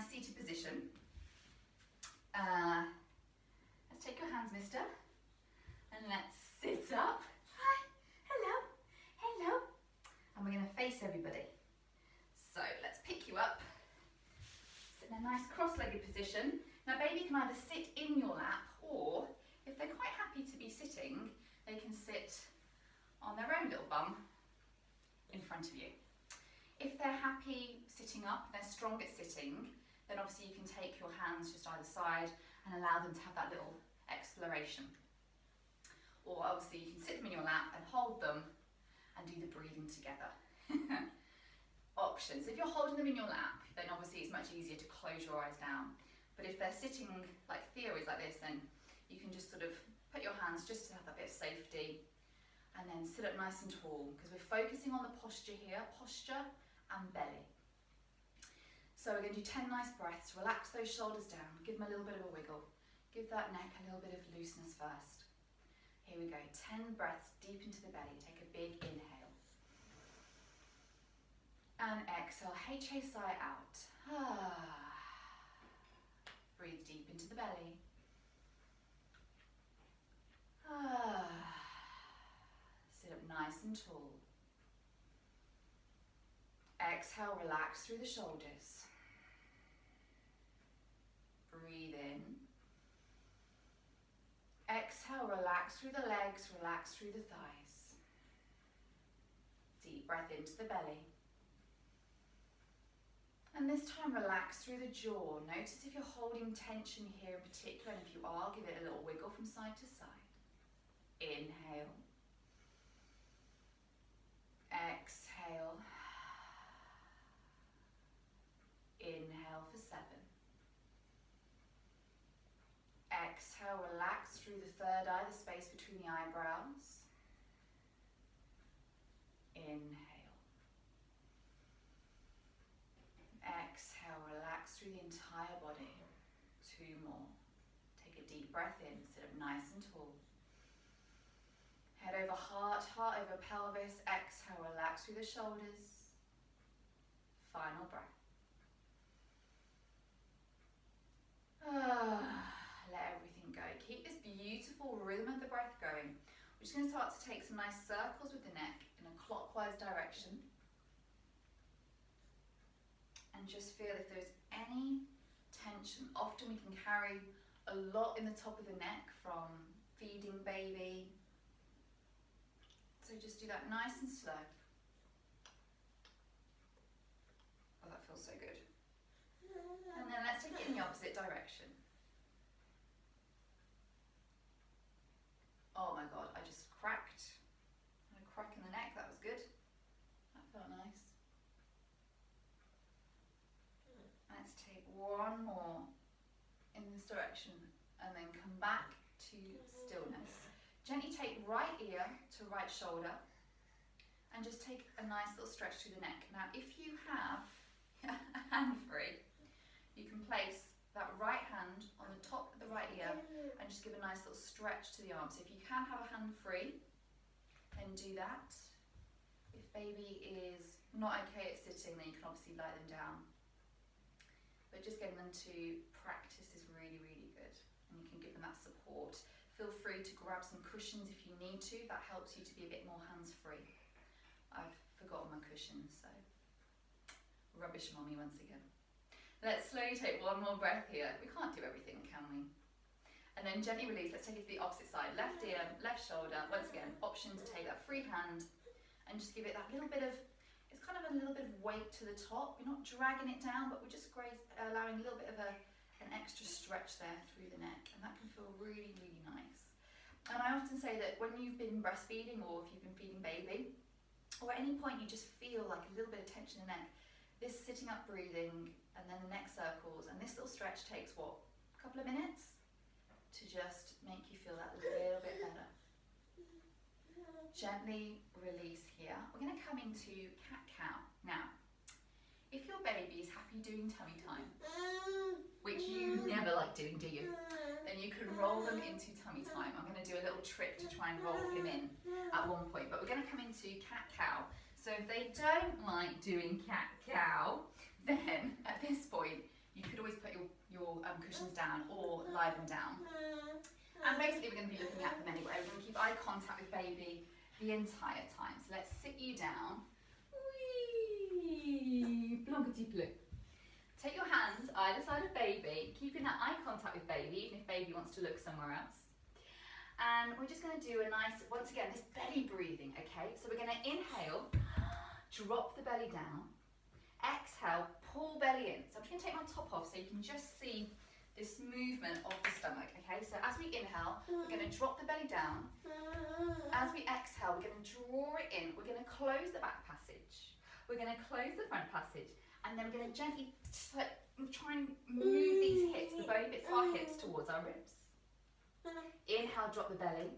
nice seated position. Let's take your hands, mister, and let's sit up. Hi, hello, hello. And we're going to face everybody. So let's pick you up. Sit in a nice cross-legged position. Now baby can either sit in your lap, or if they're quite happy to be sitting, they can sit on their own little bum in front of you. If they're happy sitting up, they're strong at sitting, then obviously you can take your hands just either side and allow them to have that little exploration. Or obviously you can sit them in your lap and hold them and do the breathing together. Options. If you're holding them in your lap, then obviously it's much easier to close your eyes down. But if they're sitting like Theo is like this, then you can just sort of put your hands just to have that bit of safety, and then sit up nice and tall, because we're focusing on the posture here, posture and belly. So we're going to do 10 nice breaths. Relax those shoulders down, give them a little bit of a wiggle, give that neck a little bit of looseness first. Here we go, 10 breaths deep into the belly. Take a big inhale and exhale, HSI out. Breathe deep into the belly. Sit up nice and tall. Exhale, relax through the shoulders. Breathe in. Exhale, relax through the legs, relax through the thighs. Deep breath into the belly. And this time relax through the jaw. Notice if you're holding tension here in particular, and if you are, give it a little wiggle from side to side. Inhale. Exhale. Inhale for 7. Exhale, relax through the third eye, the space between the eyebrows. Inhale. Exhale, relax through the entire body. 2 more. Take a deep breath in, sit up nice and tall. Head over heart, heart over pelvis. Exhale, relax through the shoulders. Final breath. Let everything go. Keep this beautiful rhythm of the breath going. We're just going to start to take some nice circles with the neck in a clockwise direction. And just feel if there's any tension. Often we can carry a lot in the top of the neck from feeding baby. So just do that nice and slow. Oh, that feels so good. And then let's take it in the opposite direction. Oh my God, I just cracked. I had a crack in the neck, that was good. That felt nice. Let's take one more in this direction and then come back to stillness. Gently take right ear to right shoulder and just take a nice little stretch through the neck. Now if you have a hand free, you can place that right hand on the top of the right ear and just give a nice little stretch to the arm. So if you can have a hand free, then do that. If baby is not okay at sitting, then you can obviously lie them down. But just getting them to practice is really, really good. And you can give them that support. Feel free to grab some cushions if you need to. That helps you to be a bit more hands-free. I've forgotten my cushions, so rubbish mommy once again. Let's slowly take one more breath here. We can't do everything, can we? And then gently release. Let's take it to the opposite side. Left ear, left shoulder. Once again, option to take that free hand and just give it that little bit of, it's kind of a little bit of weight to the top. We're not dragging it down, but we're just allowing a little bit of an extra stretch there through the neck. And that can feel really, really nice. And I often say that when you've been breastfeeding or if you've been feeding baby, or at any point you just feel like a little bit of tension in the neck, this sitting up breathing and then the neck circles and this little stretch takes what, a couple of minutes to just make you feel that a little bit better. Gently release here. We're going to come into cat-cow. Now, if your baby is happy doing tummy time, which you never like doing, do you? Then you can roll them into tummy time. I'm going to do a little trick to try and roll him in at one point, but we're going to come into cat-cow. So if they don't like doing cat-cow, then at this point, You could always put your cushions down or lie them down. And basically we're going to be looking at them anyway. We're going to keep eye contact with baby the entire time. So let's sit you down. Whee! Blankety bleu. Take your hands either side of baby, keeping that eye contact with baby, even if baby wants to look somewhere else. And we're just going to do a nice, once again, this belly breathing, okay? So we're going to inhale, drop the belly down. Exhale, pull belly in. So I'm just going to take my top off so you can just see this movement of the stomach, okay? So as we inhale, we're going to drop the belly down. As we exhale, we're going to draw it in. We're going to close the back passage. We're going to close the front passage. And then we're going to gently try and move these hips, the bony bits of our hips towards our ribs. Inhale, drop the belly.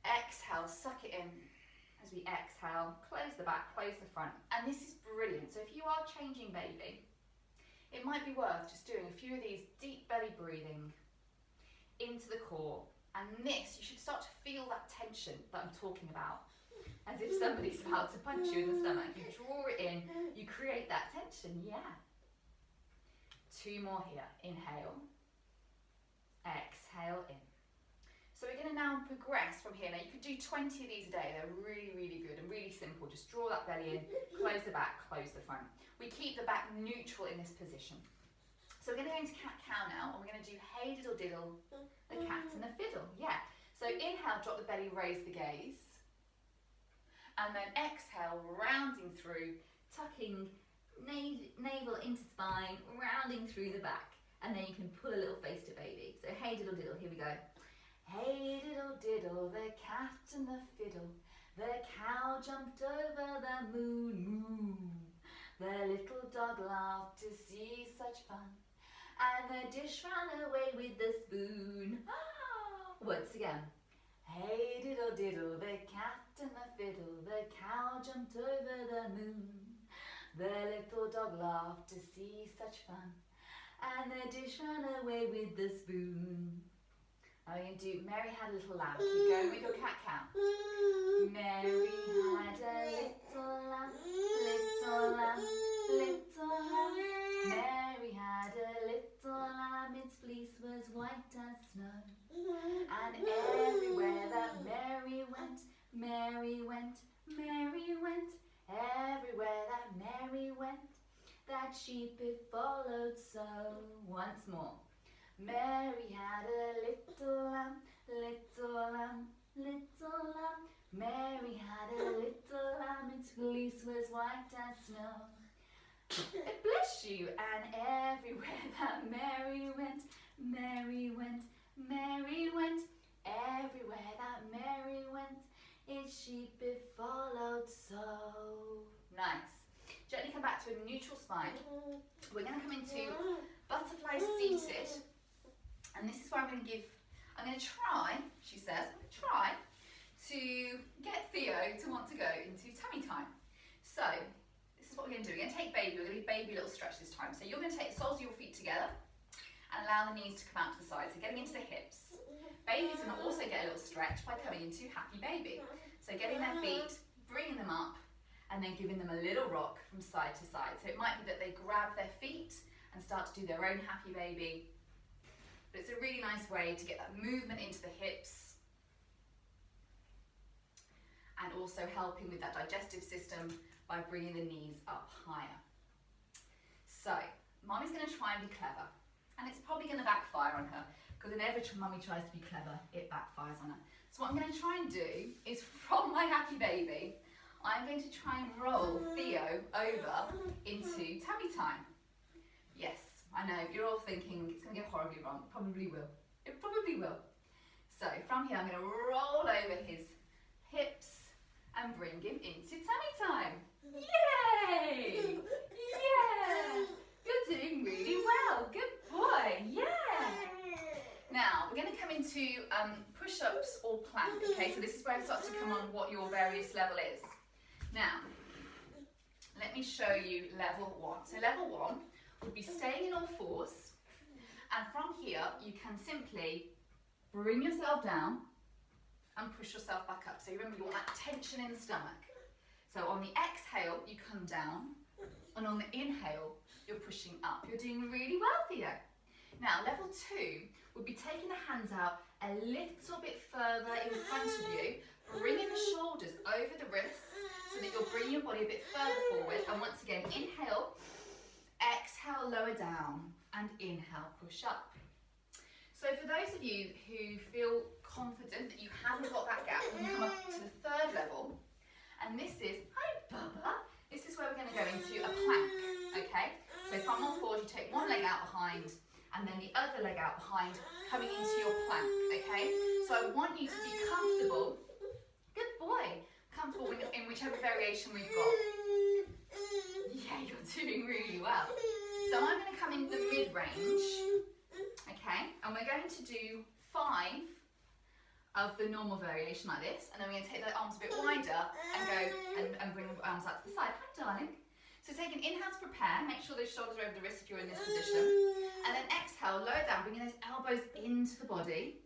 Exhale, suck it in. As we exhale, close the back, close the front. And this is brilliant. So if you are changing baby, it might be worth just doing a few of these deep belly breathing into the core. And this, you should start to feel that tension that I'm talking about. As if somebody's about to punch you in the stomach. You draw it in, you create that tension, yeah. 2 more here. Inhale. Exhale in. So we're going to now progress from here. Now you could do 20 of these a day. They're really, really good and really simple. Just draw that belly in, close the back, close the front. We keep the back neutral in this position. So we're going to go into cat-cow now, and we're going to do hey diddle diddle, the cat and the fiddle. Yeah. So inhale, drop the belly, raise the gaze. And then exhale, rounding through, tucking navel into spine, rounding through the back. And then you can pull a little face to baby. So hey diddle diddle, here we go. Hey diddle diddle, the cat and the fiddle. The cow jumped over the moon, moo. The little dog laughed to see such fun. And the dish ran away with the spoon. Once again. Hey diddle diddle, the cat and the fiddle. The cow jumped over the moon. The little dog laughed to see such fun. And the dish ran away with the spoon. Now we're going to do Mary Had a Little Lamb. Keep going with your cat-cow. Mary had a little lamb, little lamb, little lamb. Mary had a little lamb, its fleece was white as snow. And everywhere that Mary went, Mary went, Mary went. Everywhere that Mary went, that sheep it followed so. Once more. Mary had a little lamb, little lamb, little lamb. Mary had a little lamb, its fleece was white as snow. Bless you, and everywhere that Mary went, Mary went, Mary went. Everywhere that Mary went, its sheep it followed so. Nice. Gently come back to a neutral spine. We're going to come into butterfly seated. And this is where I'm going to try, she says, I'm going to try to get Theo to want to go into tummy time. So, this is what we're going to do. We're going to take baby, we're going to give baby a little stretch this time. So you're going to take the soles of your feet together and allow the knees to come out to the side. So getting into the hips. Baby's going to also get a little stretch by coming into happy baby. So getting their feet, bringing them up, and then giving them a little rock from side to side. So it might be that they grab their feet and start to do their own happy baby. But it's a really nice way to get that movement into the hips and also helping with that digestive system by bringing the knees up higher. So, Mommy's going to try and be clever, and it's probably going to backfire on her because whenever Mummy tries to be clever, it backfires on her. So what I'm going to try and do is from my happy baby, I'm going to try and roll Theo over into tummy time. Yes. I know, you're all thinking it's going to go horribly wrong. It probably will. It probably will. So from here, I'm going to roll over his hips and bring him into tummy time. Yay! Yeah! You're doing really well. Good boy. Yeah! Now, we're going to come into push-ups or plank. Okay, so this is where it starts to come on what your various level is. Now, let me show you level 1. So level 1 would be staying in all fours, and from here you can simply bring yourself down and push yourself back up. So remember, you want that tension in the stomach. So on the exhale, you come down, And on the inhale, you're pushing up. You're doing really well, Theo. Now, level 2 would be taking the hands out a little bit further in front of you, bringing the shoulders over the wrists so that you're bringing your body a bit further forward. And once again, inhale, exhale, lower down, and inhale, push up. So for those of you who feel confident that you haven't got that gap, you can come up to the 3rd level. And this is, hi Bubba, this is where we're going to go into a plank, okay? So from all fours, you take one leg out behind, and then the other leg out behind, coming into your plank, okay? So I want you to be comfortable, good boy, comfortable in whichever variation we've got. Yeah, you're doing really well. So I'm going to come in the mid-range, okay? And we're going to do 5 of the normal variation like this, and then we're going to take the arms a bit wider and go and bring the arms out to the side. Hi, darling. So take an inhale to prepare, make sure those shoulders are over the wrists if you're in this position, and then exhale, lower down, bringing those elbows into the body,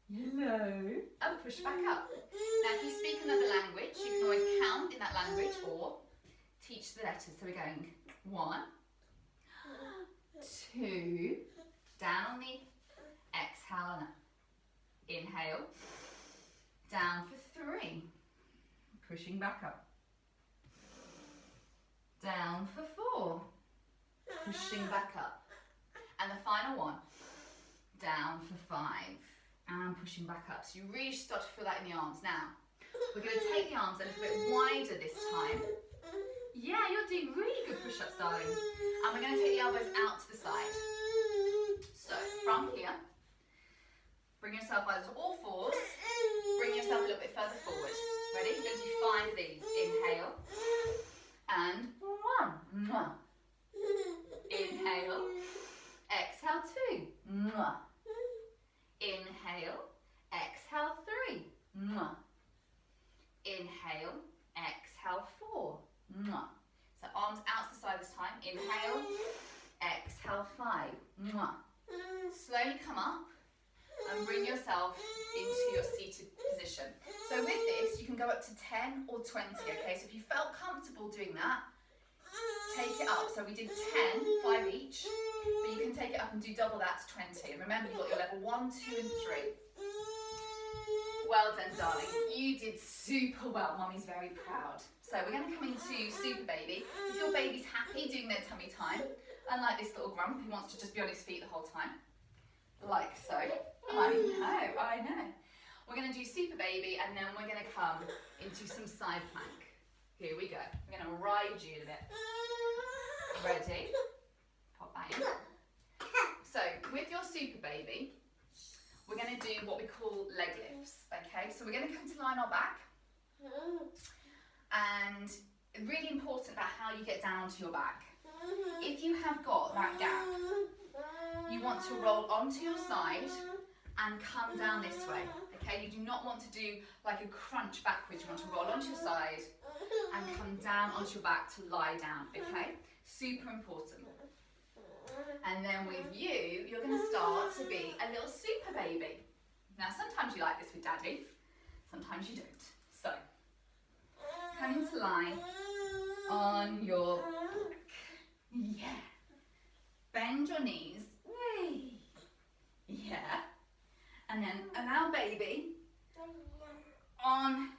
hello, and push back up. Now if you speak another language, you can always count in that language or teach the letters. So we're going 1, 2, down on the exhale and up. Inhale, down for 3, pushing back up. Down for 4, pushing back up. And the final one, down for 5, and pushing back up. So you really start to feel that in the arms. Now, we're going to take the arms a little bit wider this time. Yeah, you're doing really good push-ups, darling. And we're going to take the elbows out to the side. So, from here, bring yourself either to all fours, bring yourself a little bit further forward. Ready? We're going to do 5 of these. Inhale, and 1. Inhale, exhale 2. Inhale, exhale 3. Inhale, exhale 4. So arms out to the side this time. Inhale, exhale 5. Slowly come up and bring yourself into your seated position. So with this, you can go up to 10 or 20, okay? So if you felt comfortable doing that, take it up. So we did 10, 5 each, but you can take it up and do double that to 20. And remember, you've got your level 1, 2, and 3. Well done, darling. You did super well. Mummy's very proud. So we're going to come into Super Baby. If your baby's happy doing their tummy time, unlike this little grump who wants to just be on his feet the whole time, like so. I know. We're going to do Super Baby, and then we're going to come into some side plank. Here we go. We're going to ride you a bit. Ready? Pop that in. So with your Super Baby, we're going to do what we call leg lifts. Okay, so we're going to come to lie on our back, and really important about how you get down to your back. If you have got that gap, you want to roll onto your side and come down this way. Okay, you do not want to do like a crunch backwards. You want to roll onto your side and come down onto your back to lie down. Okay, super important. And then with you, you're going to start to be a little Super Baby. Now sometimes you like this with Daddy, sometimes you don't. So coming to lie on your back. Yeah. Bend your knees. Whee. Yeah. And then allow baby on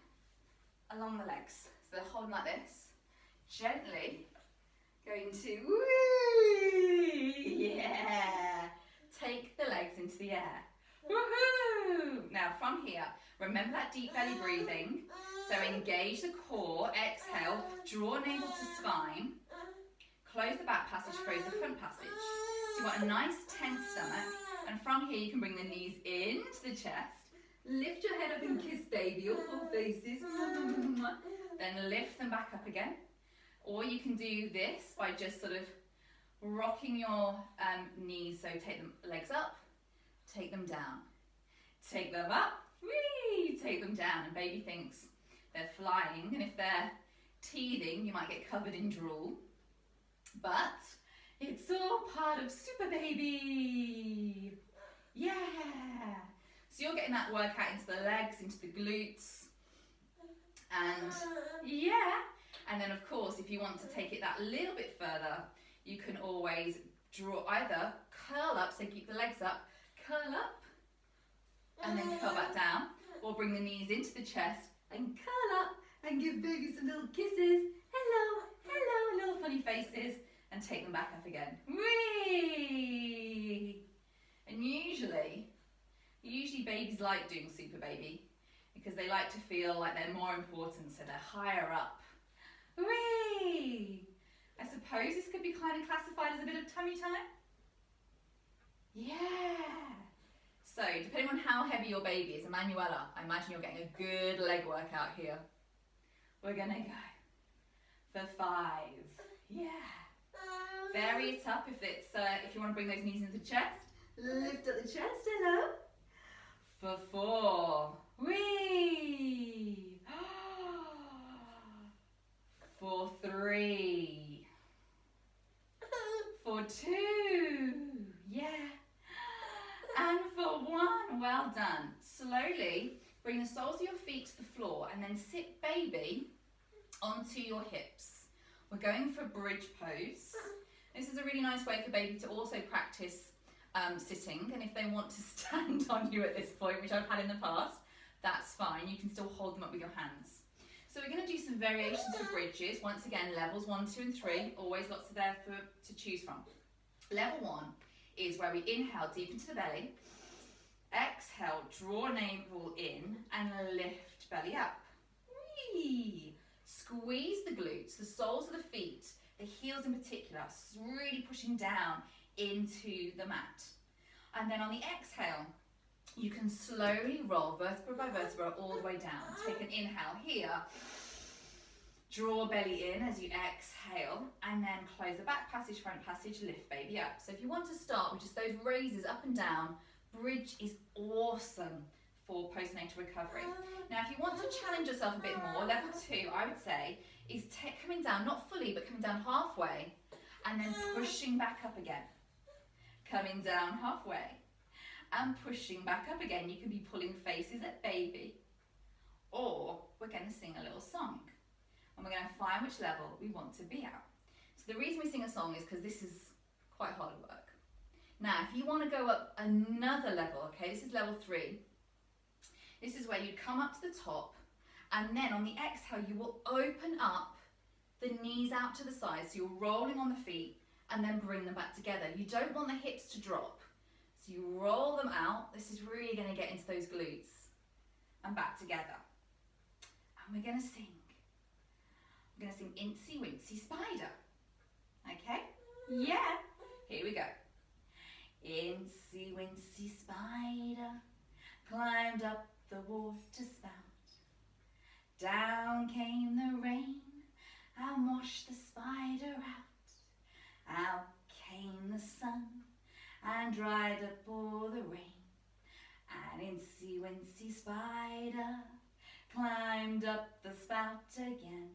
along the legs. So they're holding like this. Gently going to whee. Yeah. Take the legs into the air. Woohoo! Now from here, remember that deep belly breathing. So engage the core, exhale, draw navel to spine, close the back passage, close the front passage. So you want a nice tense stomach, and from here you can bring the knees into the chest, lift your head up and kiss baby, your full faces, then lift them back up again. Or you can do this by just sort of rocking your knees, so take the legs up, take them down, take them up, whee, take them down, and baby thinks they're flying, and if they're teething, you might get covered in drool. But it's all part of Super Baby. Yeah. So you're getting that workout into the legs, into the glutes. And yeah, And then of course, if you want to take it that little bit further, you can always draw, either curl up, so keep the legs up, curl up, and then curl back down, or bring the knees into the chest and curl up and give baby some little kisses. Hello, hello, little funny faces, and take them back up again. Whee! And usually babies like doing super baby because they like to feel like they're more important, so they're higher up. Whee! I suppose this could be kind of classified as a bit of tummy time. Yeah. So, depending on how heavy your baby is, Emanuela, I imagine you're getting a good leg workout here. We're gonna go for 5. Yeah. Vary it up if you want to bring those knees into the chest. Lift up the chest, hello. For 4. Whee! For 3. For 2. Yeah. And for 1. Well done. Slowly bring the soles of your feet to the floor and then sit baby onto your hips. We're going for bridge pose. This is a really nice way for baby to also practice sitting, and if they want to stand on you at this point, which I've had in the past, that's fine. You can still hold them up with your hands. So we're going to do some variations for bridges. Once again, levels 1, 2 and 3, always lots of there to choose from. Level 1 is where we inhale deep into the belly, exhale, draw navel in and lift belly up. Whee! Squeeze the glutes, the soles of the feet, the heels in particular, really pushing down into the mat. And then on the exhale, you can slowly roll vertebra by vertebra all the way down. Take an inhale here, draw belly in as you exhale, and then close the back passage, front passage, lift baby up. So if you want to start with just those raises up and down, bridge is awesome for postnatal recovery. Now if you want to challenge yourself a bit more, level 2 I would say is coming down, not fully, but coming down halfway, and then pushing back up again. Coming down halfway and pushing back up again. You can be pulling faces at baby, or we're going to sing a little song and we're going to find which level we want to be at. So the reason we sing a song is because this is quite hard work. Now if you want to go up another level, okay, this is level 3. This is where you come up to the top, and then on the exhale you will open up the knees out to the side, so you're rolling on the feet and then bring them back together. You don't want the hips to drop, so you roll them out. This is really going to get into those glutes and back together. And we're going to sing. We're going to sing Incy Wincy Spider. Okay? Yeah. Here we go. Incy Wincy Spider climbed up the water spout. Down came the rain and washed the spider out. Out came the sun and dried up all the rain. And Incy Wincy Spider climbed up the spout again.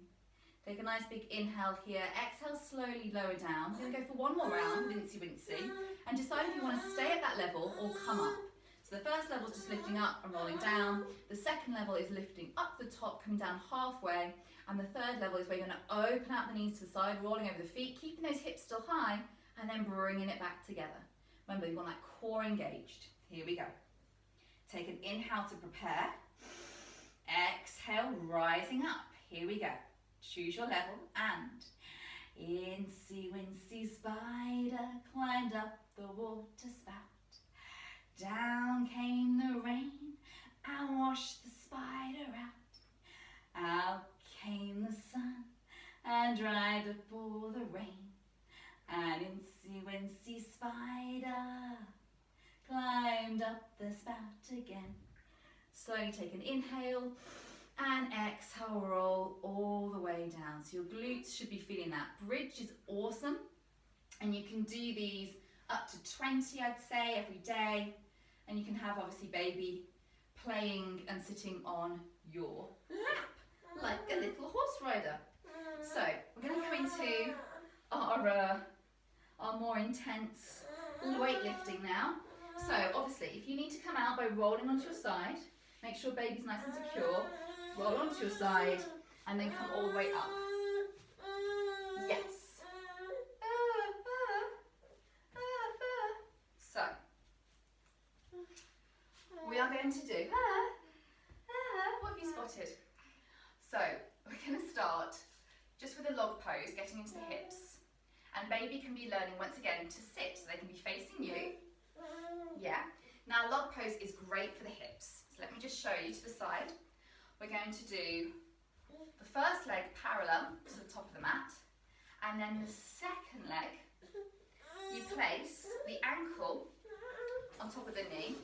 Take a nice big inhale here. Exhale, slowly lower down. We're going to go for one more round with Incy Wincy and decide if you want to stay at that level or come up. So the first level is just lifting up and rolling down. The second level is lifting up the top, coming down halfway. And the third level is where you're going to open out the knees to the side, rolling over the feet, keeping those hips still high, and then bringing it back together. Remember, you want that core engaged. Here we go. Take an inhale to prepare. Exhale, rising up. Here we go. Choose your level, and Incy Wincy Spider climbed up the water spout. Down came the rain and washed the spider out. Out came the sun and dried up all the rain. And Incy Wincy Spider climbed up the spout again. Slowly take an inhale and exhale, roll all the way down. So your glutes should be feeling that. Bridge is awesome, and you can do these up to 20, I'd say, every day. And you can have, obviously, baby playing and sitting on your lap, like a little horse rider. So we're going to come into our more intense weightlifting now. So obviously, if you need to come out by rolling onto your side, make sure baby's nice and secure, roll onto your side, and then come all the way up. So we're going to start just with a log pose, getting into the hips. And baby can be learning once again to sit, so they can be facing you. Yeah. Now log pose is great for the hips. So let me just show you to the side. We're going to do the first leg parallel to the top of the mat. And then the second leg, you place the ankle on top of the knee.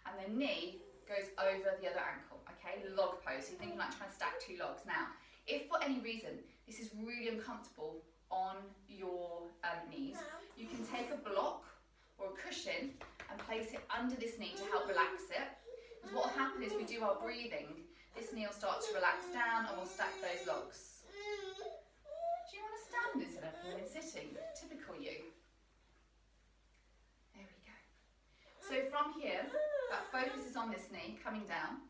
And the knee goes over the other ankle, okay? Log pose. So you're thinking like trying to stack 2 logs. Now, if for any reason this is really uncomfortable on your knees, you can take a block or a cushion and place it under this knee to help relax it. Because what will happen is we do our breathing, this knee will start to relax down and we'll stack those logs. Do you want to stand instead of sitting? Typical you. There we go. So from here, that focus is on this knee, coming down.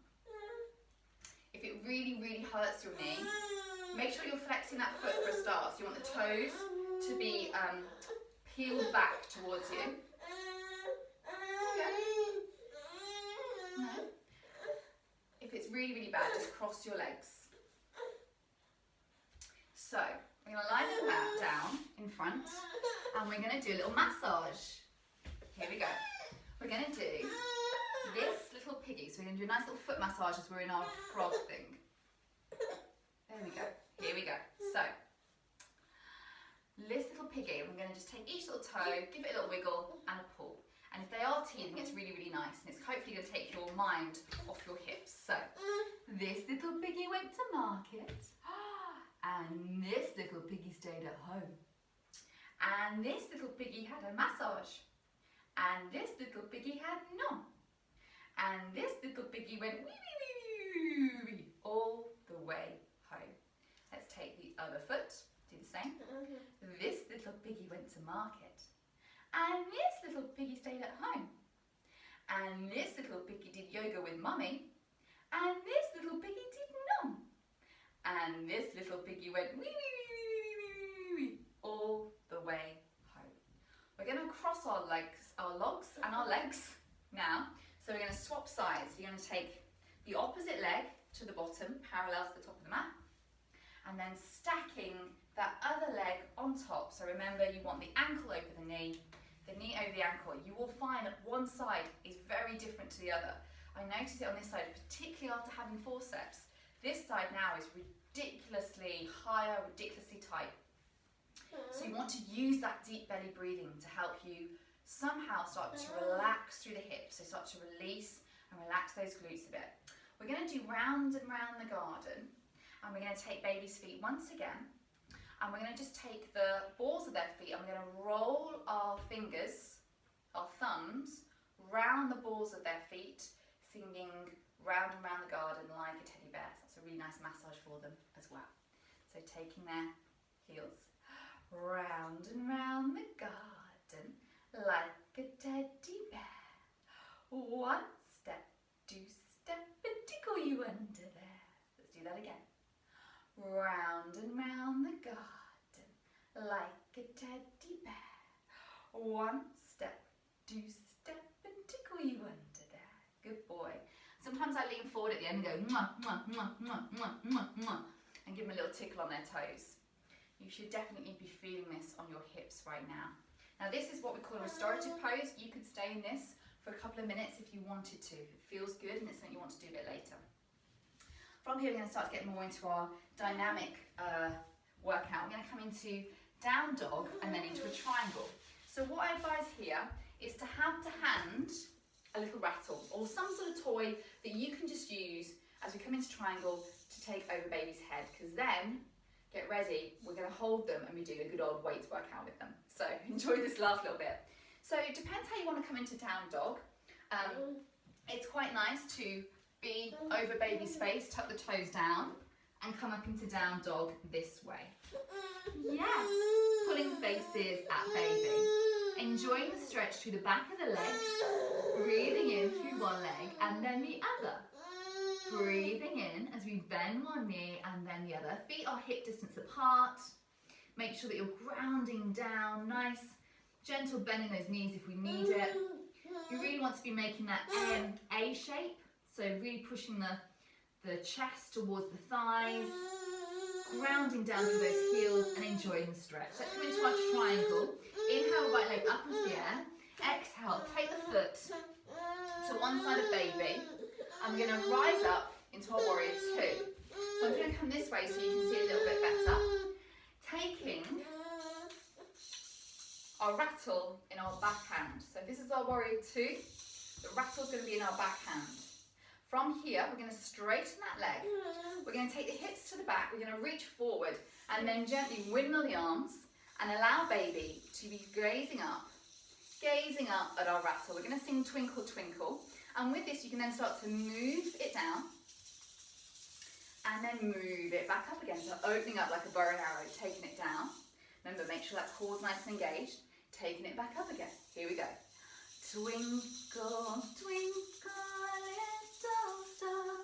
If it really, really hurts your knee, make sure you're flexing that foot for a start. So you want the toes to be peeled back towards you. Yeah. No. If it's really, really bad, just cross your legs. So we're going to lie the mat down in front and we're going to do a little massage. Here we go. We're going to do this little piggy. So we're going to do a nice little foot massage as we're in our frog thing. There we go. Here we go. So, this little piggy, and we're going to just take each little toe, give it a little wiggle and a pull. And if they are teething, it's really, really nice. And it's hopefully going to take your mind off your hips. So, this little piggy went to market. And this little piggy stayed at home. And this little piggy had a massage. And this little piggy had none. And this little piggy went wee wee wee wee wee all the way home. Let's take the other foot, do the same. This little piggy went to market. And this little piggy stayed at home. And this little piggy did yoga with mummy. And this little piggy did none. And this little piggy went wee wee wee wee wee wee wee wee all the way home. We're going to cross our legs, our logs and our legs now. So we're going to swap sides. You're going to take the opposite leg to the bottom, parallel to the top of the mat, and then stacking that other leg on top. So remember, you want the ankle over the knee over the ankle. You will find that one side is very different to the other. I notice it on this side, particularly after having forceps. This side now is ridiculously higher, ridiculously tight. So you want to use that deep belly breathing to help you somehow start to relax through the hips, so start to release and relax those glutes a bit. We're going to do round and round the garden, and we're going to take baby's feet once again, and we're going to just take the balls of their feet and we're going to roll our fingers, our thumbs, round the balls of their feet, singing round and round the garden like a teddy bear. So that's a really nice massage for them as well. So taking their heels round and round the garden like a teddy bear. 1 step, 2 step, and tickle you under there. Let's do that again. Round and round the garden like a teddy bear. 1 step, 2 step, and tickle you under there. Good boy. Sometimes I lean forward at the end and go mwah, mwah, mwah, mwah, mwah, mwah, mwah, and give them a little tickle on their toes. You should definitely be feeling this on your hips right now. Now this is what we call a restorative pose. You could stay in this for a couple of minutes if you wanted to. If it feels good and it's something you want to do a bit later. From here we're going to start to get more into our dynamic workout. We're going to come into down dog and then into a triangle. So what I advise here is to have to hand a little rattle or some sort of toy that you can just use as we come into triangle to take over baby's head, because then get ready, we're going to hold them and we do a good old weights workout with them. So enjoy this last little bit. So it depends how you want to come into down dog. It's quite nice to be over baby's face, tuck the toes down and come up into down dog this way. Yeah, pulling faces at baby. Enjoying the stretch through the back of the legs, breathing in through one leg and then the other. Breathing in as we bend one knee and then the other. Feet are hip distance apart. Make sure that you're grounding down. Nice, gentle bend in those knees if we need it. You really want to be making that A shape. So really pushing the the chest towards the thighs, grounding down through those heels and enjoying the stretch. Let's come into our triangle. Inhale, right leg up into the air. Exhale, take the foot to one side of baby. I'm going to rise up into our warrior two. So I'm going to come this way so you can see a little bit better. Taking our rattle in our backhand. So this is our warrior two. The rattle's going to be in our backhand. From here, we're going to straighten that leg. We're going to take the hips to the back. We're going to reach forward and then gently windmill the arms and allow baby to be gazing up at our rattle. We're going to sing Twinkle Twinkle. And with this, you can then start to move it down and then move it back up again. So opening up like a bow and arrow, taking it down. Remember, make sure that core's nice and engaged. Taking it back up again. Here we go. Twinkle, twinkle, little star,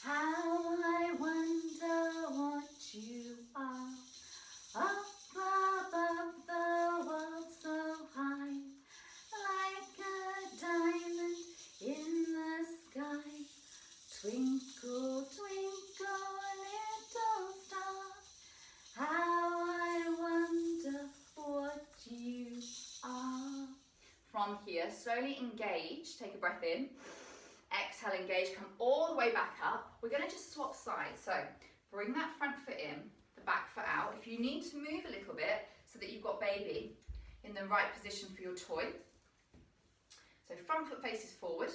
how I wonder what you are. Up above the world so high, like a diamond in the sky. Twinkle, twinkle, little star, how I wonder what you are. From here, slowly engage, take a breath in, exhale, engage, come all the way back up. We're going to just swap sides, so bring that front foot in, the back foot out. If you need to move a little bit so that you've got baby in the right position for your toy. So front foot faces forward,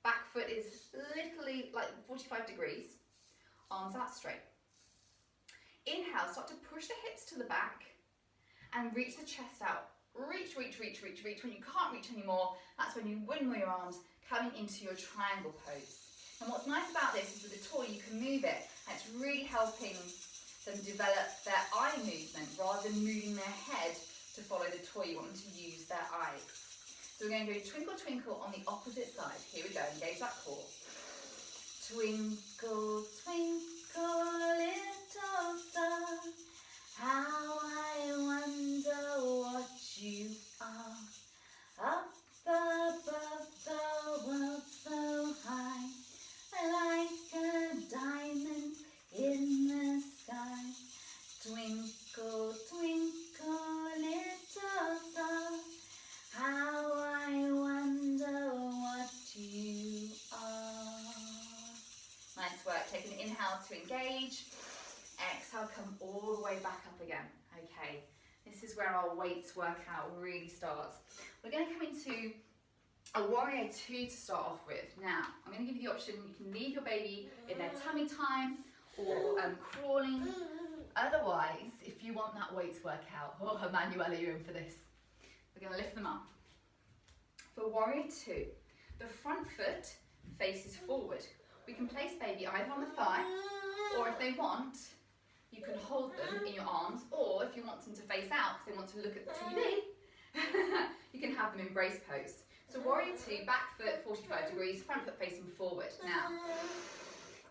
back foot is literally like 45 degrees, arms out straight. Inhale, start to push the hips to the back and reach the chest out. Reach, reach, reach, reach, reach. When you can't reach anymore, that's when you windmill your arms, coming into your triangle pose. And what's nice about this is with the toy, you can move it, and it's really helping them develop their eye movement rather than moving their head to follow the toy. You want them to use their eyes. So we're going to go twinkle, twinkle on the opposite side. Here we go, engage that core. Twinkle, twinkle, little star, how I wonder what you are. Up above the world so high, like a diamond in the sky. Twinkle, twinkle, little star, how I wonder what you are. Nice work. Take an inhale to engage. Exhale, come all the way back up again. Okay, this is where our weights workout really starts. We're going to come into a warrior two to start off with. Now, I'm going to give you the option, you can leave your baby in their tummy time or crawling. Otherwise, if you want that weights workout, Emmanuela, you're in for this. We're going to lift them up. For warrior two, the front foot faces forward. We can place baby either on the thigh, or if they want, you can hold them in your arms, or if you want them to face out because they want to look at the TV, you can have them in brace pose. So warrior two, back foot 45 degrees, front foot facing forward. Now,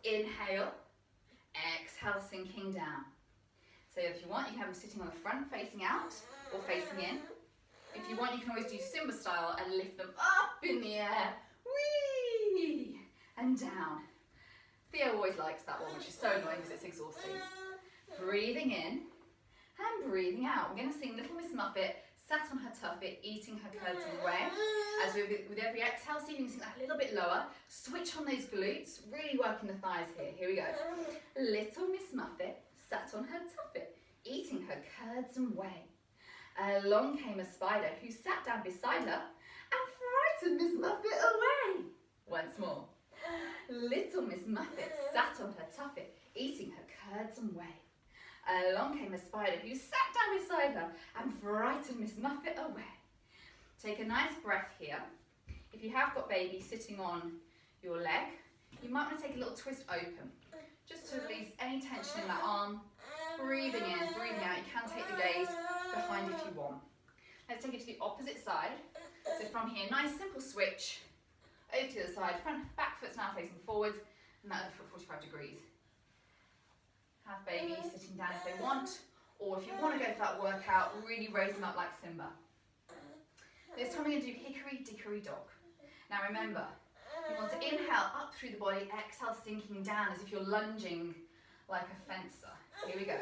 inhale, exhale, sinking down. So if you want, you can have them sitting on the front facing out or facing in. If you want, you can always do Simba style and lift them up in the air, whee, and down. Theo always likes that one, which is so annoying because it's exhausting. Breathing in and breathing out. We're going to sing Little Miss Muffet, sat on her tuffet, eating her curds and whey. As with every exhale, so you can sing that a little bit lower. Switch on those glutes, really working the thighs here. Here we go. Little Miss Muffet, sat on her tuffet, eating her curds and whey. Along came a spider who sat down beside her and frightened Miss Muffet away. Once more. Little Miss Muffet sat on her tuffet, eating her curds and whey. Along came a spider who sat down beside her and frightened Miss Muffet away. Take a nice breath here. If you have got baby sitting on your leg, you might want to take a little twist open, just to release any tension in that arm. Breathing in, breathing out. You can take the gaze behind if you want. Let's take it to the opposite side. So from here, nice simple switch. Over to the side, front, back foot's now facing forwards, and that other foot 45 degrees. Have baby sitting down if they want, or if you want to go for that workout, really raise them up like Simba. This time we're going to do hickory dickory dock. Now remember, You want to inhale up through the body, exhale sinking down as if you're lunging like a fencer. Here we go.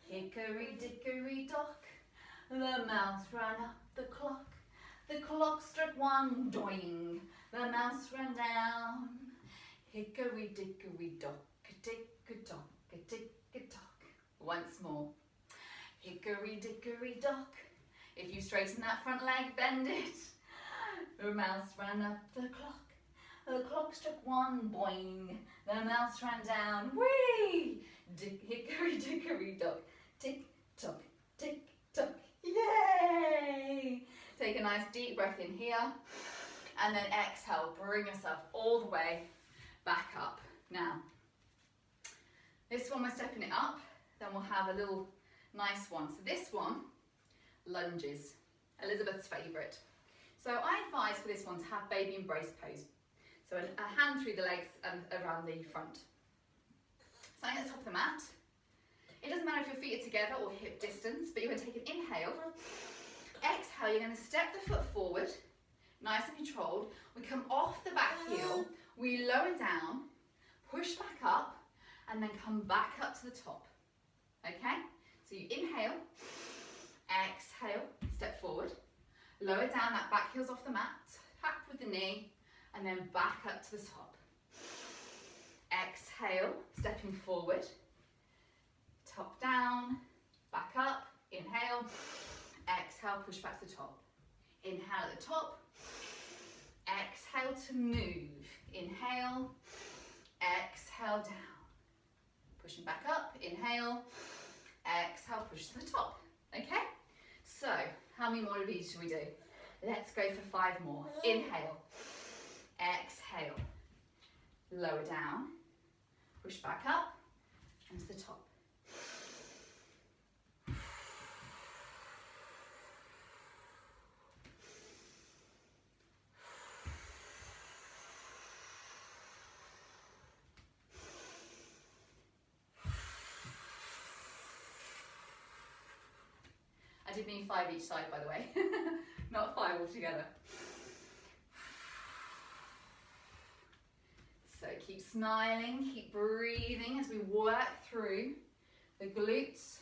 Hickory dickory dock, the mouse ran up the clock. The clock struck one, doing. The mouse ran down. Hickory dickory dock, tick-a-tock, tick-a-tock. Once more. Hickory dickory dock. If you straighten that front leg, bend it. The mouse ran up the clock. The clock struck one, boing. The mouse ran down, whee! Hickory dickory dock, tick-tock, tick-tock. Yay! Take a nice deep breath in here. And then exhale, bring yourself all the way back up. Now, this one we're stepping it up. Then we'll have a little nice one. So this one, lunges. Elizabeth's favourite. So I advise for this one to have baby embrace pose. So a hand through the legs and around the front. Starting at the top of the mat. It doesn't matter if your feet are together or hip distance, but you're going to take an inhale. Exhale, you're going to step the foot forward, nice and controlled. We come off the back heel, we lower down, push back up, and then come back up to the top. Okay? So you inhale, exhale, step forward, lower down, that back heel's off the mat, tap with the knee, and then back up to the top. Exhale, stepping forward, top down, back up, inhale, exhale, push back to the top. Inhale at the top, exhale to move. Inhale, exhale down. Pushing back up, inhale, exhale, push to the top. Okay? So, how many more of these should we do? Let's go for 5 more. Inhale, exhale, lower down, push back up, and to the top. I did mean 5 each side, by the way, not 5 altogether. So keep smiling, keep breathing as we work through the glutes,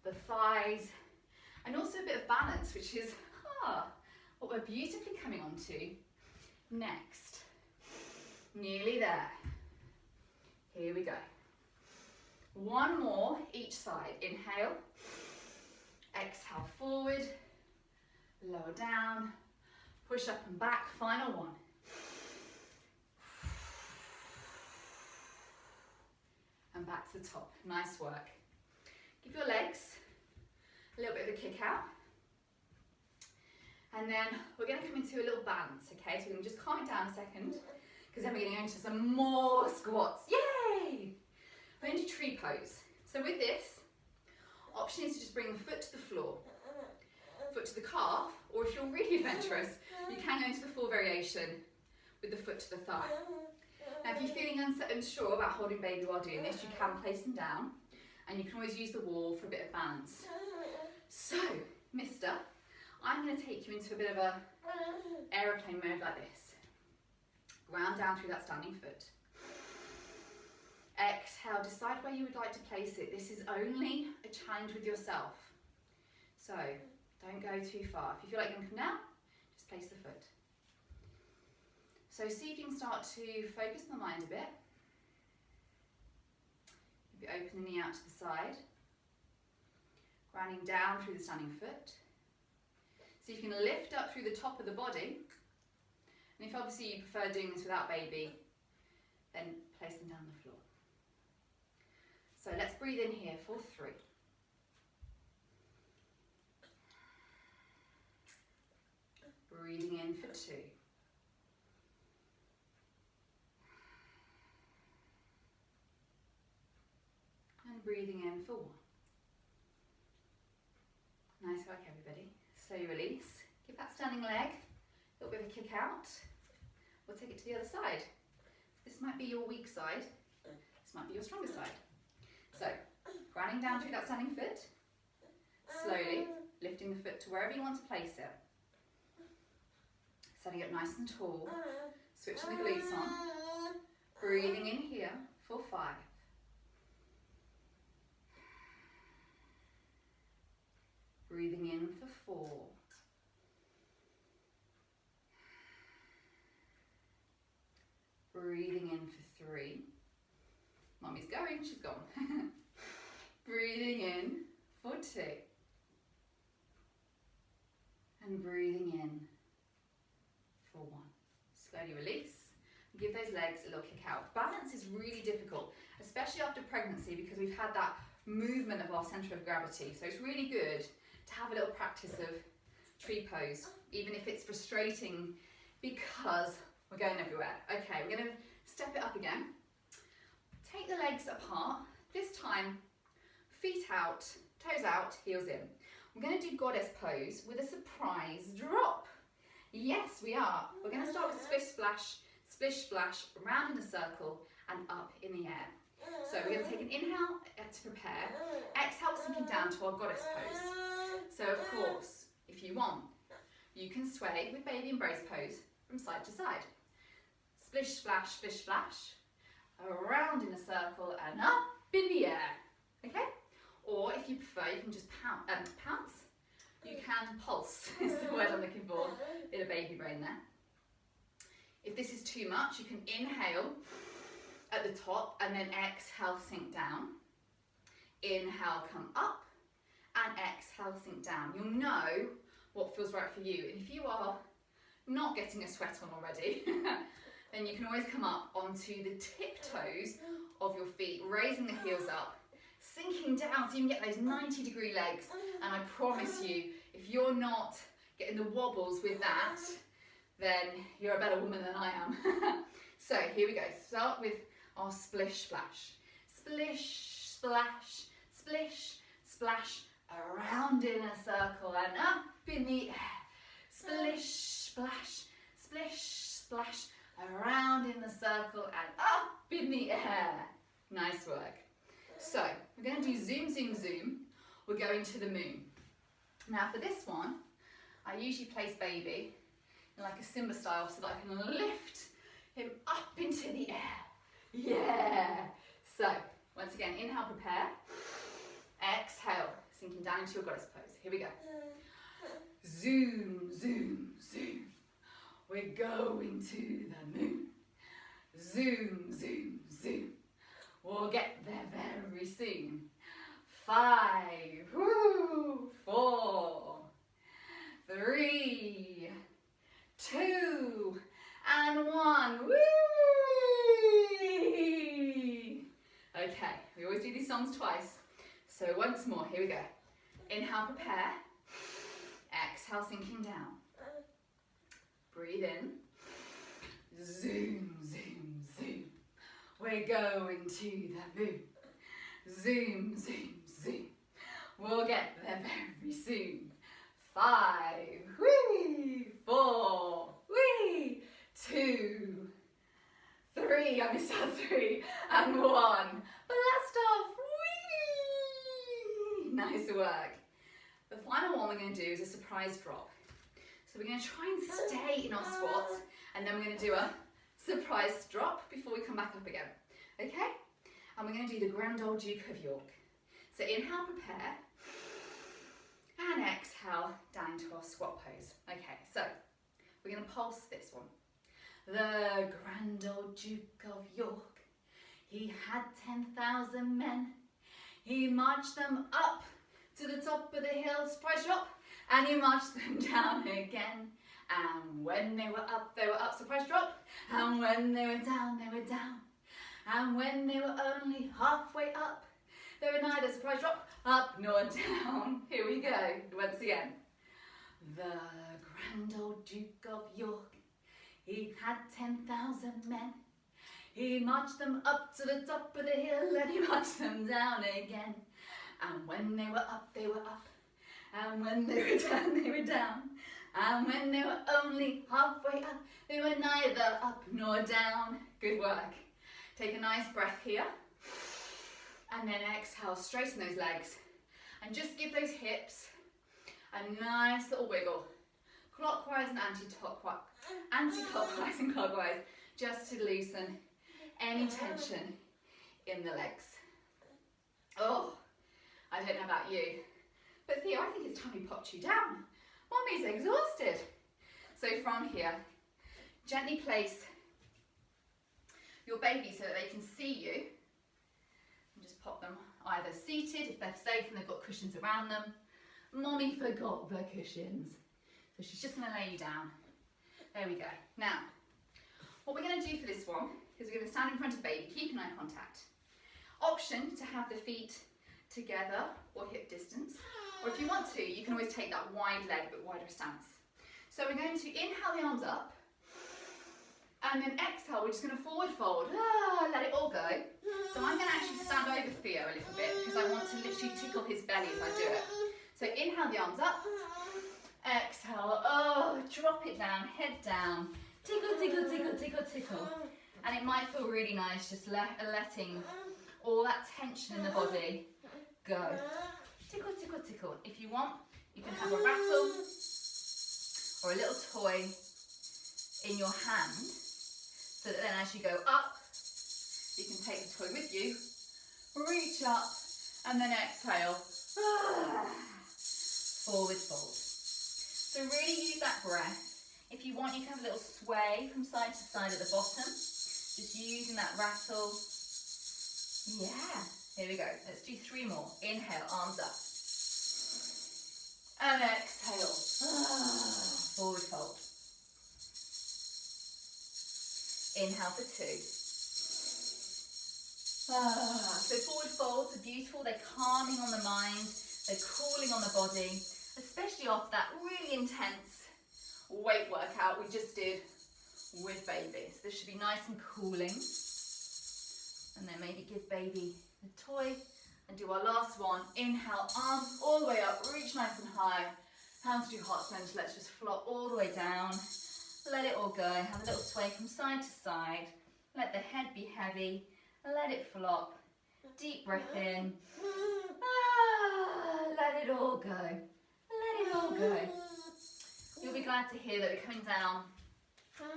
the thighs, and also a bit of balance, which is what we're beautifully coming on to next. Nearly there. Here we go. 1 more each side. Inhale. Exhale forward, lower down, push up and back, final one. And back to the top, nice work. Give your legs a little bit of a kick out. And then we're going to come into a little balance, okay? So we're going to just calm it down a second, because then we're going to go into some more squats. Yay! We're going to tree pose. So with this, option is to just bring the foot to the floor, foot to the calf, or if you're really adventurous, you can go into the full variation with the foot to the thigh. Now if you're feeling unsure about holding baby while doing this, you can place them down, and you can always use the wall for a bit of balance. So, mister, I'm going to take you into a bit of a aeroplane mode like this. Ground down through that standing foot. Exhale, decide where you would like to place it. This is only a challenge with yourself. So, don't go too far. If you feel like you're going to come down, just place the foot. So see if you can start to focus the mind a bit. Maybe open the knee out to the side. Grounding down through the standing foot. See if you can lift up through the top of the body. And if obviously you prefer doing this without baby, then place them down the floor. So let's breathe in here for 3. Breathing in for 2. And breathing in for 1. Nice work, everybody. Slowly release. Give that standing leg a little bit of a kick out. We'll take it to the other side. This might be your weak side. This might be your stronger side. So, grounding down through that standing foot. Slowly lifting the foot to wherever you want to place it. Setting it nice and tall. Switching the glutes on. Breathing in here for 5. Breathing in for 4. Breathing in for 3. Mummy's going, she's gone. Breathing in for 2. And breathing in for 1. Slowly release. Give those legs a little kick out. Balance is really difficult, especially after pregnancy, because we've had that movement of our centre of gravity. So it's really good to have a little practice of tree pose, even if it's frustrating because we're going everywhere. Okay, we're going to step it up again. Take the legs apart. This time, feet out, toes out, heels in. We're going to do goddess pose with a surprise drop. Yes, we are. We're going to start with splish splash, round in a circle and up in the air. So we're going to take an inhale to prepare, exhale sinking down to our goddess pose. So of course, if you want, you can sway with baby embrace pose from side to side. Splish splash, around in a circle and up in the air. Okay? Or if you prefer, you can just pounce. You can pulse, is the word I'm looking for. Bit of baby brain there. If this is too much, you can inhale at the top and then exhale, sink down. Inhale, come up, and exhale, sink down. You'll know what feels right for you. And if you are not getting a sweat on already, then you can always come up onto the tiptoes of your feet, raising the heels up, sinking down so you can get those 90-degree legs. And I promise you, if you're not getting the wobbles with that, then you're a better woman than I am. So here we go. Start with our splish splash. Splish splash, splish splash, around in a circle and up in the air. Splish splash, splish splash, around in the circle and up in the air. Nice work. So we're going to do zoom, zoom, zoom. We're going to the moon. Now for this one, I usually place baby in like a Simba style so that I can lift him up into the air. Yeah. So once again, inhale, prepare. Exhale, sinking down into your goddess pose. Here we go. Zoom, zoom, zoom. We're going to the moon. Zoom, zoom, zoom. We'll get there very soon. 5, 4, 3, 2, and 1. Woo! Okay, we always do these songs twice. So once more, here we go. Inhale, prepare. Exhale, sinking down. Breathe in. Zoom, zoom, zoom. We're going to the moon. Zoom, zoom, zoom. We'll get there very soon. 5, 4, 2, 3. I missed out 3 and 1. Blast off. Whee! Nice work. The final one we're going to do is a surprise drop. So we're going to try and stay in our squat, and then we're going to do a surprise drop before we come back up again. Okay? And we're going to do the Grand Old Duke of York. So inhale, prepare, and exhale down to our squat pose. Okay, so we're going to pulse this one. The Grand Old Duke of York, he had 10,000 men. He marched them up to the top of the hill, surprise drop, and he marched them down again. And when they were up, surprise drop. And when they were down, they were down. And when they were only halfway up, they were neither surprise drop, up nor down. Here we go, once again. The Grand Old Duke of York, he had 10,000 men. He marched them up to the top of the hill and he marched them down again. And when they were up, they were up. And when they were down, they were down. And when they were only halfway up, they were neither up nor down. Good work. Take a nice breath here. And then exhale, straighten those legs. And just give those hips a nice little wiggle. clockwise and anti-clockwise and clockwise, just to loosen any tension in the legs. Oh, I don't know about you, but Theo, I think it's time we popped you down. Mommy's exhausted. So from here, gently place your baby so that they can see you. And just pop them either seated if they're safe and they've got cushions around them. Mommy forgot the cushions. So she's just going to lay you down. There we go. Now, what we're going to do for this one is we're going to stand in front of baby, keeping eye contact. Option to have the feet together or hip distance, or if you want to, you can always take that wide leg, but wider stance. So we're going to inhale the arms up, and then exhale, we're just going to forward fold, let it all go. So I'm going to actually stand over Theo a little bit, because I want to literally tickle his belly as I do it. So inhale the arms up, exhale, drop it down, head down, tickle, tickle, tickle, tickle, tickle. And it might feel really nice just letting all that tension in the body go. Tickle, tickle, tickle. If you want, you can have a rattle or a little toy in your hand, so that then as you go up, you can take the toy with you, reach up, and then exhale, forward fold. So really use that breath. If you want, you can have a little sway from side to side at the bottom, just using that rattle. Yeah, here we go. Let's do 3 more. Inhale, arms up. And exhale, forward fold. Inhale for 2. So forward folds are beautiful. They're calming on the mind. They're cooling on the body, especially after that really intense weight workout we just did with baby. So this should be nice and cooling. And then maybe give baby the toy and do our last one. Inhale, arms all the way up, reach nice and high. Hands to heart center. Let's just flop all the way down. Let it all go. Have a little sway from side to side. Let the head be heavy. Let it flop. Deep breath in. Let it all go. Let it all go. You'll be glad to hear that we're coming down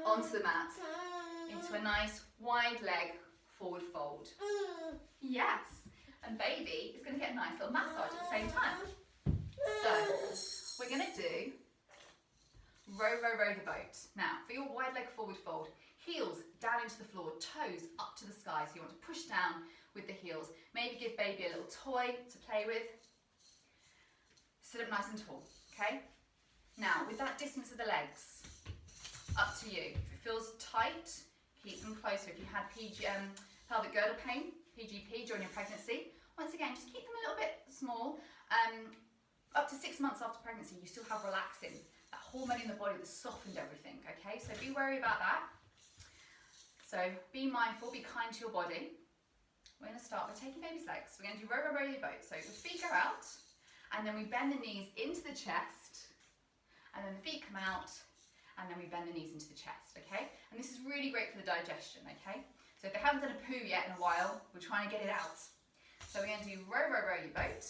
onto the mat into a nice wide leg forward fold. Yes, and baby is going to get a nice little massage at the same time. So we're going to do row, row, row the boat. Now for your wide leg forward fold, heels down into the floor, toes up to the sky. So you want to push down with the heels. Maybe give baby a little toy to play with. Sit up nice and tall, okay? Now with that distance of the legs, up to you. If it feels tight, keep them closer. If you had pelvic girdle pain, PGP, during your pregnancy, once again, just keep them a little bit small. Up to 6 months after pregnancy, you still have relaxin, that hormone in the body that softened everything, okay? So be wary about that. So be mindful, be kind to your body. We're gonna start by taking baby's legs. We're gonna do row, row, row your boat. So the feet go out, and then we bend the knees into the chest, and then the feet come out, and then we bend the knees into the chest, okay? And this is really great for the digestion, okay? So if they haven't done a poo yet in a while, we're trying to get it out. So we're going to do row, row, row your boat.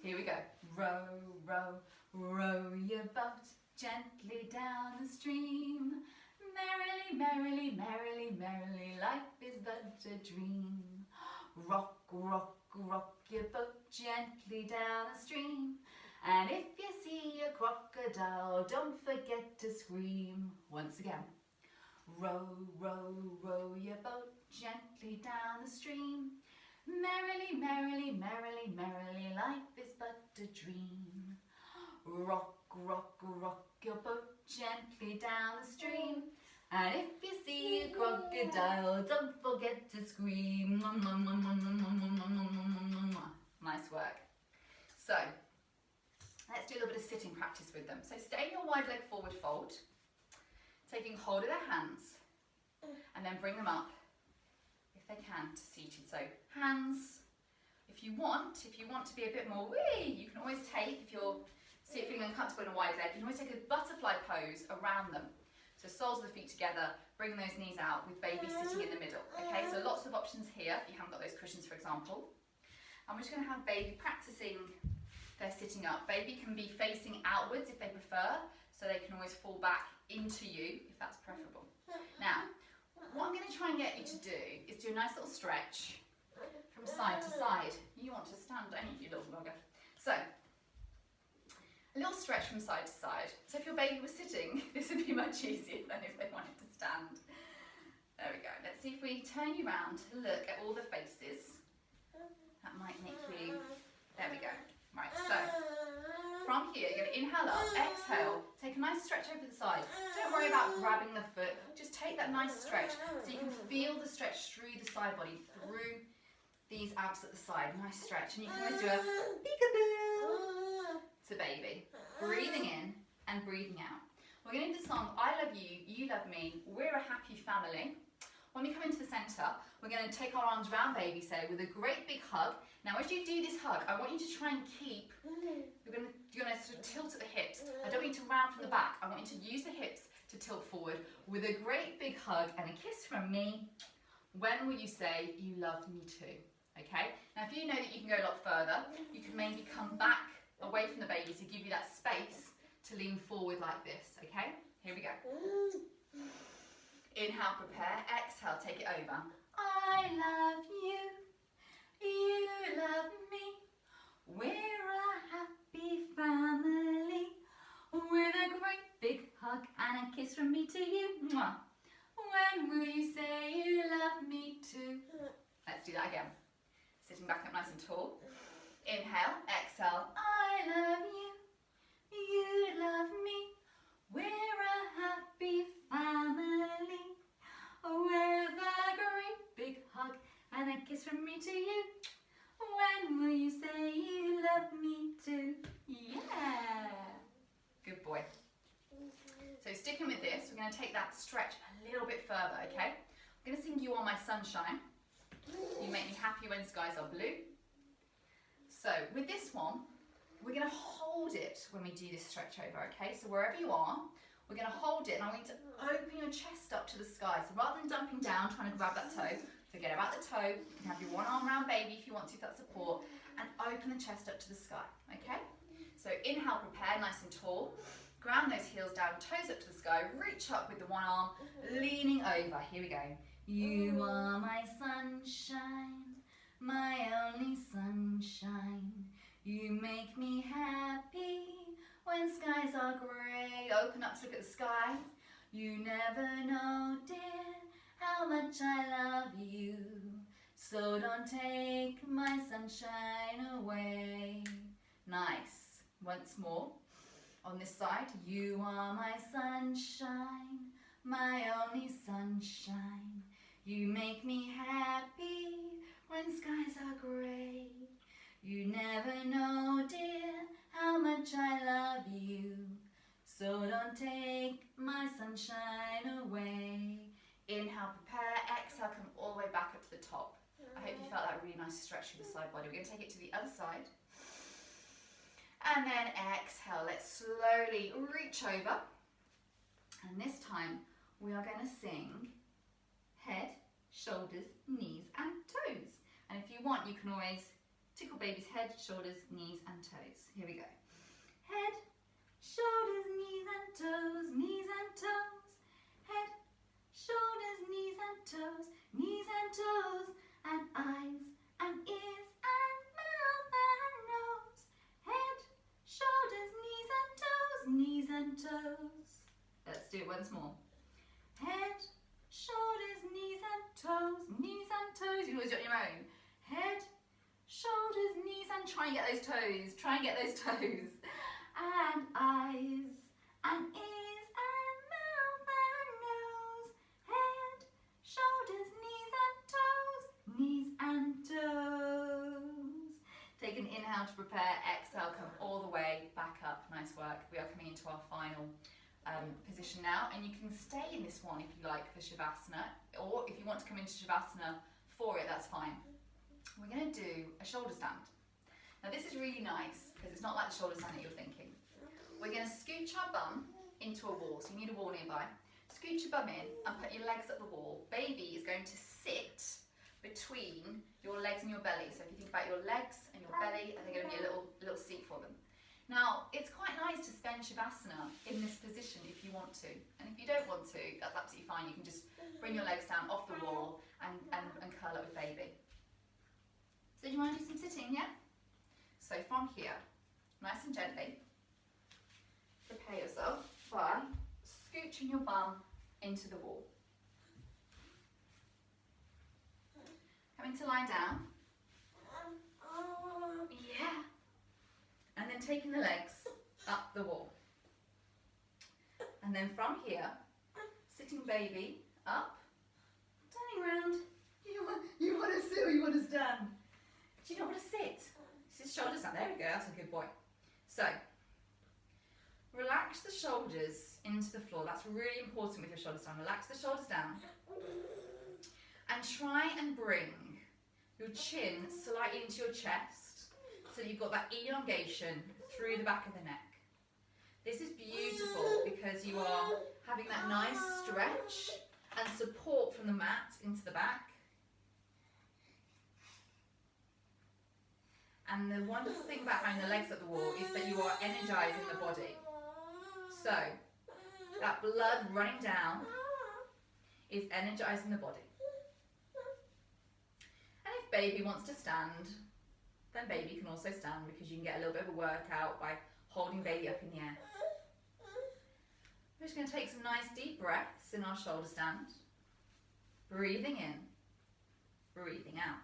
Here we go. Row, row, row your boat gently down the stream. Merrily, merrily, merrily, merrily, life is but a dream. Rock, rock, rock your boat gently down the stream. And if you see a crocodile, don't forget to scream. Once again. Row, row, row your boat gently down the stream. Merrily, merrily, merrily, merrily, life is but a dream. Rock, rock, rock your boat gently down the stream. And if you see a crocodile, don't forget to scream. Nice work. So, let's do a little bit of sitting practice with them. So stay in your wide leg forward fold, taking hold of their hands, and then bring them up, if they can, to seated. So hands, if you want to be a bit more wee, you can always take, if you're feeling uncomfortable in a wide leg, you can always take a butterfly pose around them. So soles of the feet together, bring those knees out with baby sitting in the middle. Okay, so lots of options here if you haven't got those cushions, for example. And we're just going to have baby practicing their sitting up. Baby can be facing outwards if they prefer. so they can always fall back into you if that's preferable. Now, what I'm going to try and get you to do is do a nice little stretch from side to side. You want to stand, don't you, little vlogger? So, a little stretch from side to side. So if your baby was sitting, this would be much easier than if they wanted to stand. There we go. Let's see if we turn you around to look at all the faces. That might make you... There we go. Right, so from here, you're going to inhale up, exhale, take a nice stretch over the side. Don't worry about grabbing the foot, just take that nice stretch so you can feel the stretch through the side body, through these abs at the side. Nice stretch, and you can always do a peekaboo to baby. Breathing in and breathing out. We're going to do the song I Love You, You Love Me, We're a Happy Family. When we come into the centre, we're going to take our arms around baby, say, with a great big hug. Now, as you do this hug, I want you to try and keep, you're going to sort of tilt at the hips. I don't want you to round from the back. I want you to use the hips to tilt forward with a great big hug and a kiss from me. When will you say, you love me too? Okay? Now, if you know that you can go a lot further, you can maybe come back away from the baby to give you that space to lean forward like this. Okay? Here we go. Inhale, prepare. Exhale, take it over. I love you. You love me. We're a happy family. With a great big hug and a kiss from me to you. Mwah. When will you say you love me too? Let's do that again. Sitting back up nice and tall. Inhale, exhale. I love you. You love me. We're a happy family. With a great big hug and a kiss from me to you. When will you say you love me too? Yeah! Good boy. So sticking with this, we're going to take that stretch a little bit further, okay? I'm going to sing You Are My Sunshine. You make me happy when skies are blue. So with this one, we're going to hold it when we do this stretch over, okay? So wherever you are, we're going to hold it, and I want you to open your chest up to the sky. So rather than dumping down, trying to grab that toe, forget about the toe. You can have your one arm around baby if you want to, if that's support, and open the chest up to the sky, okay? So inhale, prepare, nice and tall. Ground those heels down, toes up to the sky. Reach up with the one arm, leaning over. Here we go. You are my sunshine, my only sunshine. You make me happy when skies are grey. Open up to look at the sky. You never know, dear, how much I love you. So don't take my sunshine away. Nice. Once more. On this side. You are my sunshine, my only sunshine. You make me happy when skies are grey. You never know, dear, how much I love you. So don't take my sunshine away. Inhale, prepare. Exhale, come all the way back up to the top. I hope you felt that really nice stretch through the side body. We're going to take it to the other side. And then exhale. Let's slowly reach over. And this time, we are going to sing head, shoulders, knees and toes. And if you want, you can always tickle baby's head, shoulders, knees and toes. Here we go. Head, shoulders, knees and toes, knees and toes. Head, shoulders, knees and toes, knees and toes. And eyes and ears and mouth and nose. Head, shoulders, knees and toes, knees and toes. Let's do it once more. Head, shoulders, knees and toes, knees and toes. You can always do it on your own. Head, shoulders, knees, and try and get those toes. Try and get those toes. And eyes, and ears, and mouth, and nose. Head, shoulders, knees, and toes. Knees and toes. Take an inhale to prepare. Exhale, come all the way back up. Nice work. We are coming into our final position now. And you can stay in this one if you like for Shavasana. Or if you want to come into Shavasana for it, that's fine. We're going to do a shoulder stand. Now this is really nice because it's not like the shoulder stand that you're thinking. We're going to scooch our bum into a wall, so you need a wall nearby. Scooch your bum in and put your legs up the wall. Baby is going to sit between your legs and your belly. So if you think about your legs and your belly, they're going to be a little seat for them. Now it's quite nice to spend again Shavasana in this position if you want to. And if you don't want to, that's absolutely fine. You can just bring your legs down off the wall and curl up with baby. So do you want to do some sitting, yeah? So from here, nice and gently, prepare yourself by scooching your bum into the wall. Coming to lie down. Yeah. And then taking the legs up the wall. And then from here, sitting baby up, turning around. You want to sit or you want to stand? Do you not want to sit? His shoulders down. There we go. That's a good boy. So, relax the shoulders into the floor. That's really important with your shoulders down. Relax the shoulders down. And try and bring your chin slightly into your chest so that you've got that elongation through the back of the neck. This is beautiful because you are having that nice stretch and support from the mat into the back. And the wonderful thing about having the legs at the wall is that you are energizing the body. So, that blood running down is energizing the body. And if baby wants to stand, then baby can also stand because you can get a little bit of a workout by holding baby up in the air. We're just going to take some nice deep breaths in our shoulder stand. Breathing in, breathing out.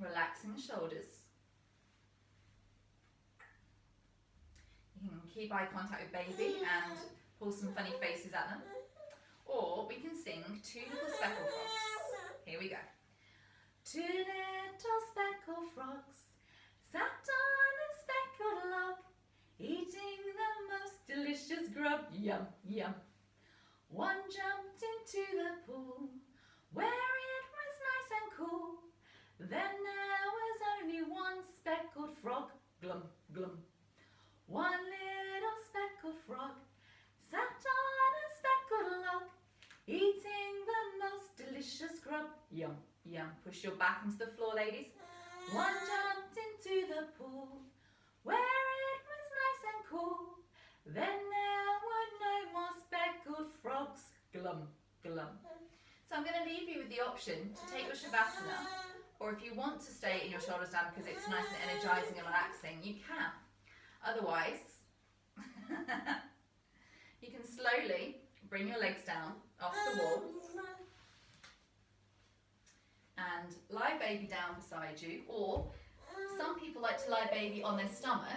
Relaxing the shoulders. You can keep eye contact with baby and pull some funny faces at them. Or we can sing Two Little Speckled Frogs. Here we go. Two little speckled frogs sat on a speckled log, eating the most delicious grub. Yum, yum. One jumped into the pool where it was nice and cool. Then there was only one speckled frog, glum, glum. One little speckled frog sat on a speckled log, eating the most delicious grub. Yum, yum. Push your back into the floor, ladies. One jumped into the pool where it was nice and cool. Then there were no more speckled frogs, glum, glum. So I'm going to leave you with the option to take your Shavasana, or if you want to stay in your shoulders down because it's nice and energizing and relaxing, you can. Otherwise, you can slowly bring your legs down off the wall and lie baby down beside you, or some people like to lie baby on their stomach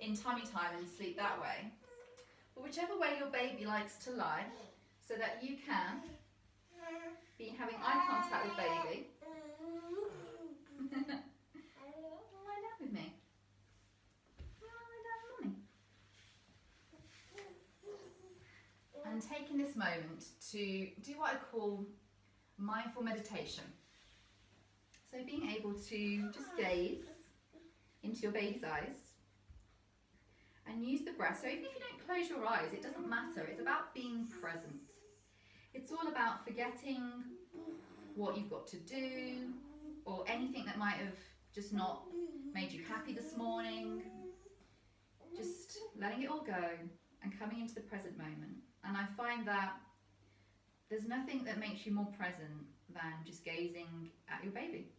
in tummy time and sleep that way. But whichever way your baby likes to lie, so that you can be having eye contact with baby. Lie down with me. Lie down, Mummy. And taking this moment to do what I call mindful meditation. So being able to just gaze into your baby's eyes and use the breath. So even if you don't close your eyes, it doesn't matter. It's about being present. It's all about forgetting what you've got to do or anything that might have just not made you happy this morning. Just letting it all go and coming into the present moment. And I find that there's nothing that makes you more present than just gazing at your baby.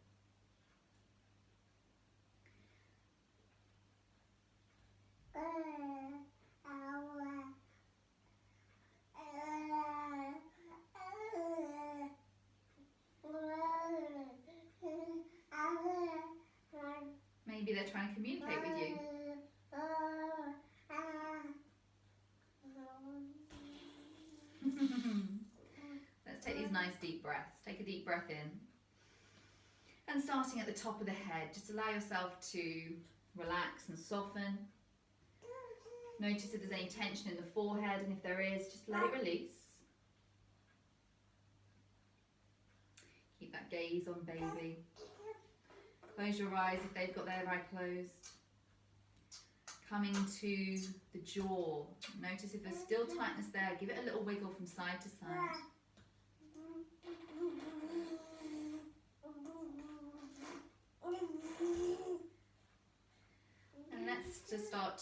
Maybe they're trying to communicate with you. Let's take these nice deep breaths. Take a deep breath in. And starting at the top of the head, just allow yourself to relax and soften. Notice if there's any tension in the forehead, and if there is, just let it release. Keep that gaze on baby. Close your eyes if they've got their eye closed. Coming to the jaw. Notice if there's still tightness there, give it a little wiggle from side to side.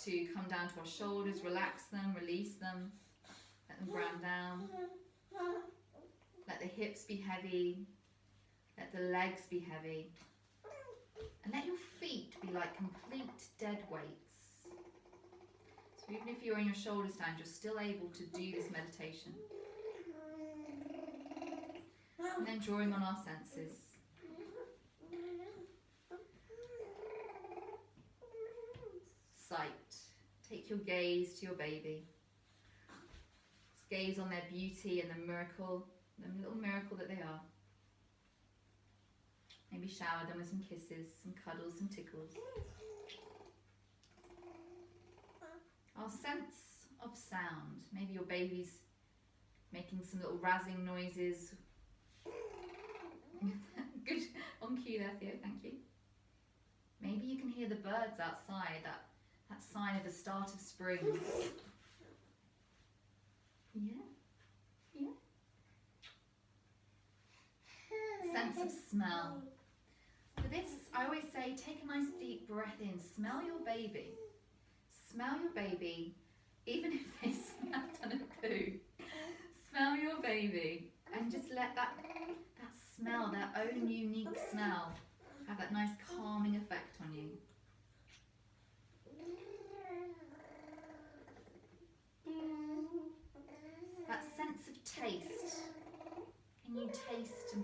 to come down to our shoulders, relax them, release them, let them ground down. Let the hips be heavy, let the legs be heavy, and let your feet be like complete dead weights. So even if you're on your shoulder stand, you're still able to do this meditation. And then drawing on our senses. Sight. Take your gaze to your baby. Just gaze on their beauty and the miracle, the little miracle that they are. Maybe shower them with some kisses, some cuddles, some tickles. Our sense of sound. Maybe your baby's making some little razzing noises. Good, on cue there, Theo, thank you. Maybe you can hear the birds outside, that sign of the start of spring. Yeah. Sense of smell. For this, I always say, take a nice deep breath in, smell your baby. Smell your baby, even if they have done a poo. Smell your baby and just let that smell, their own unique smell, have that nice calming effect on you. That sense of taste. Can you taste and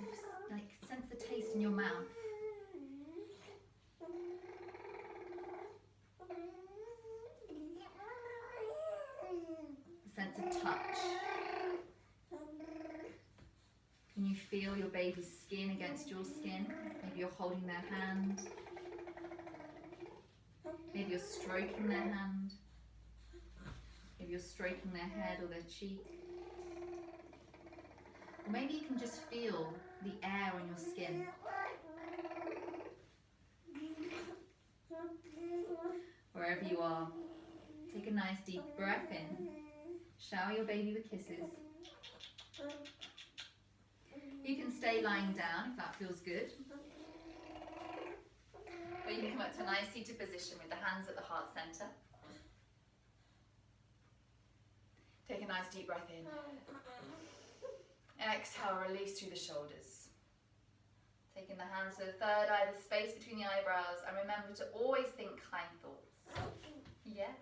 sense the taste in your mouth? The sense of touch. Can you feel your baby's skin against your skin? Maybe you're holding their hand. Maybe you're stroking their hand. Maybe you're stroking their head or their cheek. Or maybe you can just feel the air on your skin. Wherever you are, take a nice deep breath in. Shower your baby with kisses. You can stay lying down if that feels good. Or you can come up to a nice seated position with the hands at the heart center. Take a nice deep breath in. Exhale, release through the shoulders. Taking the hands to the third eye, the space between the eyebrows, and remember to always think kind thoughts. Yes.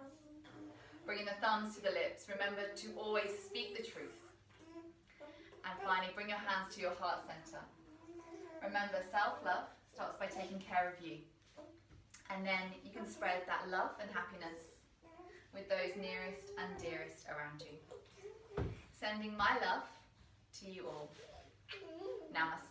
Bringing the thumbs to the lips. Remember to always speak the truth. And finally, bring your hands to your heart center. Remember, self-love starts by taking care of you. And then you can spread that love and happiness with those nearest and dearest around you. Sending my love to you all. Namaste.